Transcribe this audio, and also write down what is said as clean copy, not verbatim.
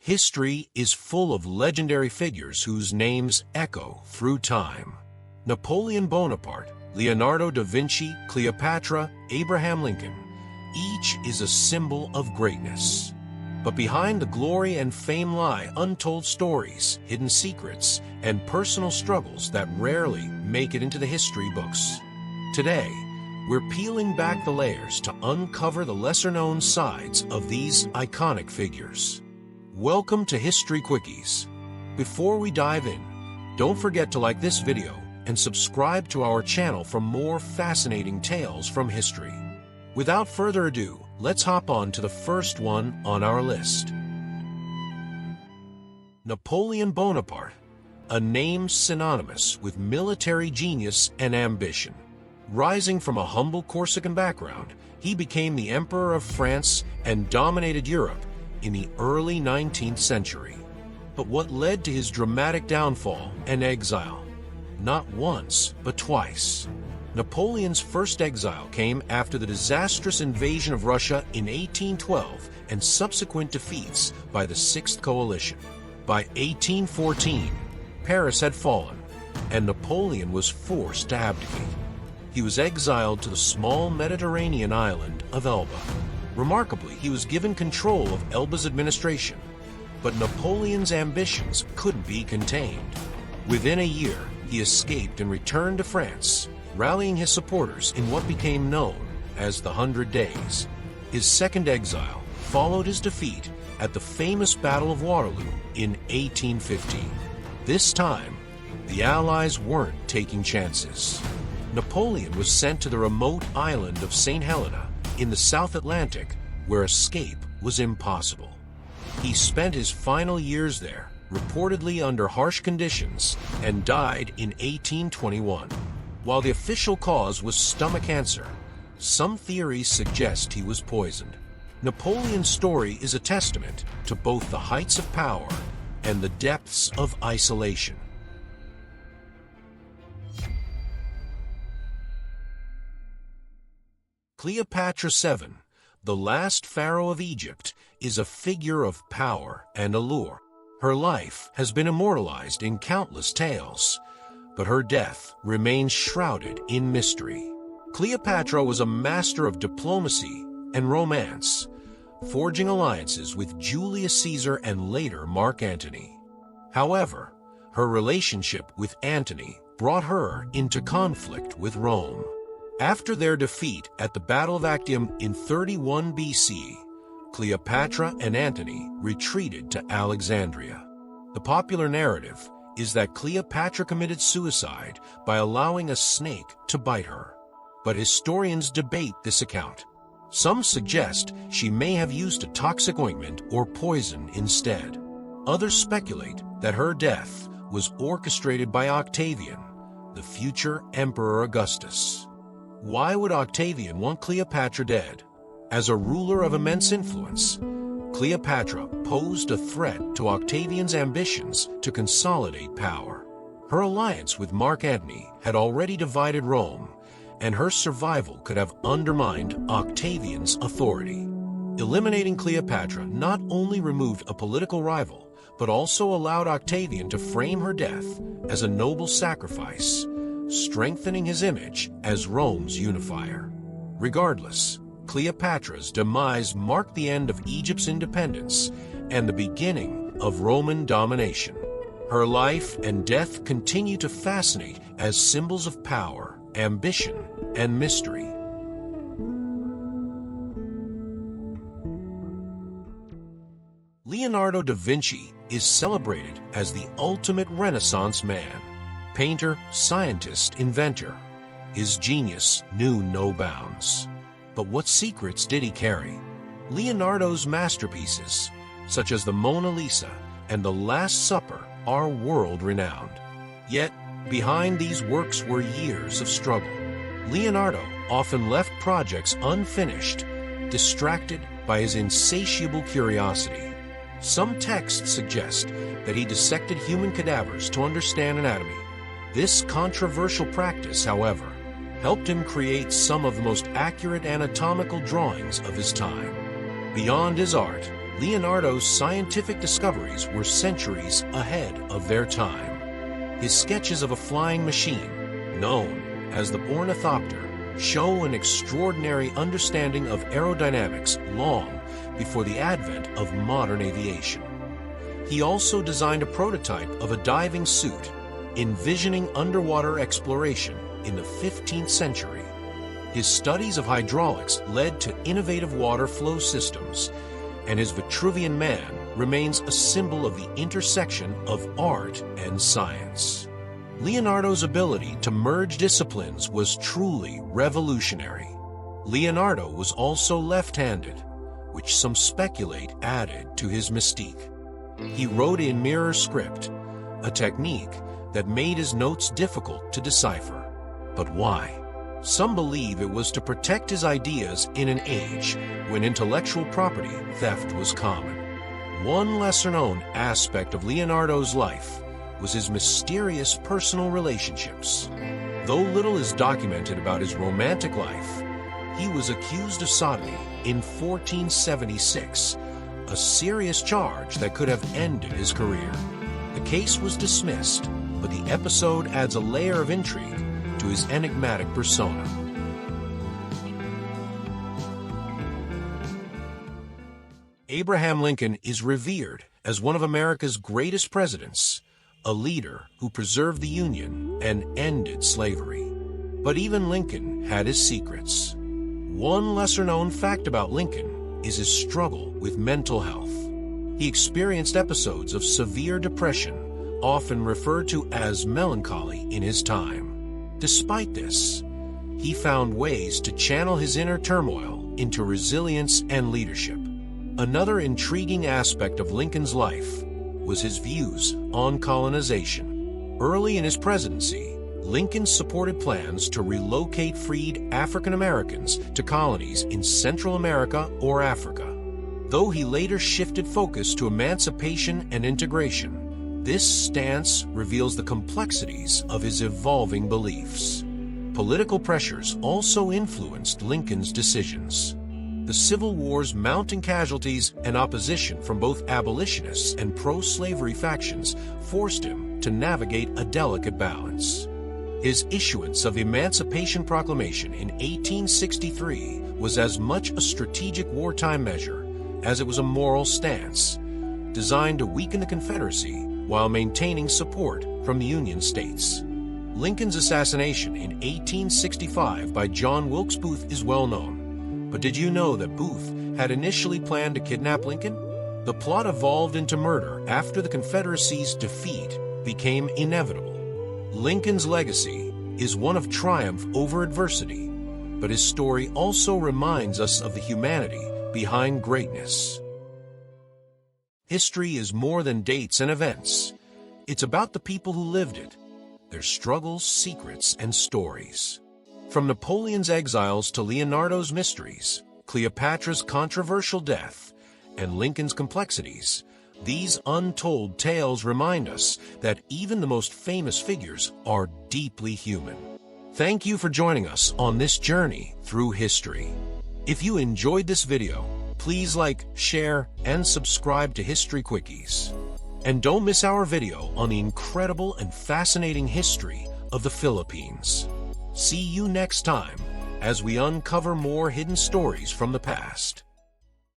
History is full of legendary figures whose names echo through time. Napoleon Bonaparte, Leonardo da Vinci, Cleopatra, Abraham Lincoln. Each is a symbol of greatness. But behind the glory and fame lie untold stories, hidden secrets, and personal struggles that rarely make it into the history books. Today, we're peeling back the layers to uncover the lesser-known sides of these iconic figures. Welcome to History Quickies. Before we dive in, don't forget to like this video and subscribe to our channel for more fascinating tales from history. Without further ado, let's hop on to the first one on our list. Napoleon Bonaparte, a name synonymous with military genius and ambition. Rising from a humble Corsican background, he became the Emperor of France and dominated Europe in the early 19th century. But what led to his dramatic downfall and exile? Not once, but twice. Napoleon's first exile came after the disastrous invasion of Russia in 1812 and subsequent defeats by the Sixth Coalition. By 1814, Paris had fallen, and Napoleon was forced to abdicate. He was exiled to the small Mediterranean island of Elba. Remarkably, he was given control of Elba's administration, but Napoleon's ambitions couldn't be contained. Within a year, he escaped and returned to France, rallying his supporters in what became known as the 100 Days. His second exile followed his defeat at the famous Battle of Waterloo in 1815. This time, the Allies weren't taking chances. Napoleon was sent to the remote island of St. Helena in the South Atlantic, where escape was impossible. He spent his final years there, reportedly under harsh conditions, and died in 1821. While the official cause was stomach cancer, some theories suggest he was poisoned. Napoleon's story is a testament to both the heights of power and the depths of isolation. Cleopatra VII, the last pharaoh of Egypt, is a figure of power and allure. Her life has been immortalized in countless tales, but her death remains shrouded in mystery. Cleopatra was a master of diplomacy and romance, forging alliances with Julius Caesar and later Mark Antony. However, her relationship with Antony brought her into conflict with Rome. After their defeat at the Battle of Actium in 31 BC, Cleopatra and Antony retreated to Alexandria. The popular narrative is that Cleopatra committed suicide by allowing a snake to bite her, but historians debate this account. Some suggest she may have used a toxic ointment or poison instead. Others speculate that her death was orchestrated by Octavian, the future Emperor Augustus. Why would Octavian want Cleopatra dead? As a ruler of immense influence, Cleopatra posed a threat to Octavian's ambitions to consolidate power. Her alliance with Mark Antony had already divided Rome, and her survival could have undermined Octavian's authority. Eliminating Cleopatra not only removed a political rival, but also allowed Octavian to frame her death as a noble sacrifice, strengthening his image as Rome's unifier. Regardless, Cleopatra's demise marked the end of Egypt's independence and the beginning of Roman domination. Her life and death continue to fascinate as symbols of power, ambition, and mystery. Leonardo da Vinci is celebrated as the ultimate Renaissance man. Painter, scientist, inventor. His genius knew no bounds. But what secrets did he carry? Leonardo's masterpieces, such as the Mona Lisa and the Last Supper, are world-renowned. Yet, behind these works were years of struggle. Leonardo often left projects unfinished, distracted by his insatiable curiosity. Some texts suggest that he dissected human cadavers to understand anatomy. This controversial practice, however, helped him create some of the most accurate anatomical drawings of his time. Beyond his art, Leonardo's scientific discoveries were centuries ahead of their time. His sketches of a flying machine, known as the ornithopter, show an extraordinary understanding of aerodynamics long before the advent of modern aviation. He also designed a prototype of a diving suit, envisioning underwater exploration in the 15th century. His studies of hydraulics led to innovative water flow systems, and his Vitruvian Man remains a symbol of the intersection of art and science. Leonardo's ability to merge disciplines was truly revolutionary. Leonardo was also left-handed, which some speculate added to his mystique. He wrote in mirror script, a technique that made his notes difficult to decipher. But why? Some believe it was to protect his ideas in an age when intellectual property theft was common. One lesser-known aspect of Leonardo's life was his mysterious personal relationships. Though little is documented about his romantic life, he was accused of sodomy in 1476, a serious charge that could have ended his career. The case was dismissed, but the episode adds a layer of intrigue to his enigmatic persona. Abraham Lincoln is revered as one of America's greatest presidents, a leader who preserved the Union and ended slavery. But even Lincoln had his secrets. One lesser-known fact about Lincoln is his struggle with mental health. He experienced episodes of severe depression, often referred to as melancholy, in his time. Despite this, he found ways to channel his inner turmoil into resilience and leadership. Another intriguing aspect of Lincoln's life was his views on colonization. Early in his presidency, Lincoln supported plans to relocate freed African Americans to colonies in Central America or Africa. Though he later shifted focus to emancipation and integration, this stance reveals the complexities of his evolving beliefs. Political pressures also influenced Lincoln's decisions. The Civil War's mounting casualties and opposition from both abolitionists and pro-slavery factions forced him to navigate a delicate balance. His issuance of the Emancipation Proclamation in 1863 was as much a strategic wartime measure as it was a moral stance, designed to weaken the Confederacy while maintaining support from the Union states. Lincoln's assassination in 1865 by John Wilkes Booth is well known. But did you know that Booth had initially planned to kidnap Lincoln? The plot evolved into murder after the Confederacy's defeat became inevitable. Lincoln's legacy is one of triumph over adversity, but his story also reminds us of the humanity behind greatness. History is more than dates and events. It's about the people who lived it, their struggles, secrets, and stories. From Napoleon's exiles to Leonardo's mysteries, Cleopatra's controversial death, and Lincoln's complexities, these untold tales remind us that even the most famous figures are deeply human. Thank you for joining us on this journey through history. If you enjoyed this video, please like, share, and subscribe to History Quickies. And don't miss our video on the incredible and fascinating history of the Philippines. See you next time as we uncover more hidden stories from the past.